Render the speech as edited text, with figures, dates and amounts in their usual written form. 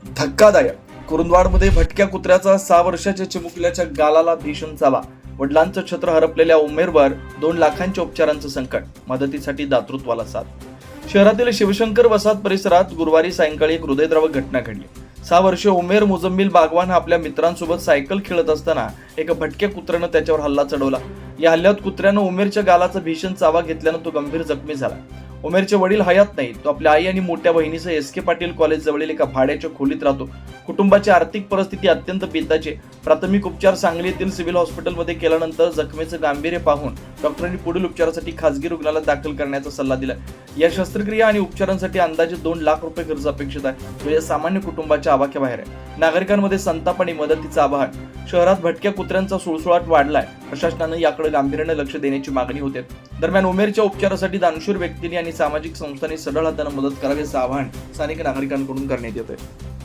धक्कादायक. कुरुंदवाडमध्ये भटक्या कुत्र्याचा 6 वर्षाच्या चिमुकल्याच्या गालाला भीषण चावा. वडिलांचं छत्र हरपलेल्या उमेरवर 2 लाखांच्या उपचारांचं संकट. मदतीसाठी दातृत्वाला साथ. शहरातील शिवशंकर वसाहत परिसरात गुरुवारी सायंकाळी एक हृदयद्रावक घटना घडली. 6 वर्षीय उमेर मुजम्मिल बागवान हा आपल्या मित्रांसोबत सायकल खेळत असताना एका भटक्या कुत्र्यानं त्याच्यावर हल्ला चढवला. या हल्ल्यात कुत्र्यानं उमेरच्या गालाचा भीषण चावा घेतल्यानं तो गंभीर जखमी झाला. उमेरचे वडील हयात नाही. तो आपल्या आई आणि मोठ्या बहिणीसह एस के पाटील कॉलेज जवळील एका भाड्याच्या खोलीत राहतो. कुटुंबाची आर्थिक परिस्थिती अत्यंत बेताची. प्राथमिक उपचार सांगली येथील सिव्हिल हॉस्पिटलमध्ये केल्यानंतर जखमेचं गांभीर्य पाहून डॉक्टरांनी पुढील उपचारासाठी खासगी रुग्णालयात दाखल करण्याचा सल्ला दिला. या शस्त्रक्रिया आणि उपचारांसाठी अंदाजे 2 लाख रुपये खर्च अपेक्षित आहे, जो या सामान्य कुटुंबाच्या आवाक्याबाहेर आहे. नागरिकांमध्ये संताप आणि मदतीचं आवाहन. शहरात भटक्या कुत्र्यांचा सुळसुळाट वाढलाय. प्रशासनानं याकडे गांभीर्याने लक्ष देण्याची मागणी होते. दरम्यान उमेरच्या उपचारासाठी दानशूर व्यक्तींनी आणि सामाजिक संस्थांनी सढळ हाताने मदत करावी असं आवाहन स्थानिक नागरिकांकडून करण्यात येत आहे.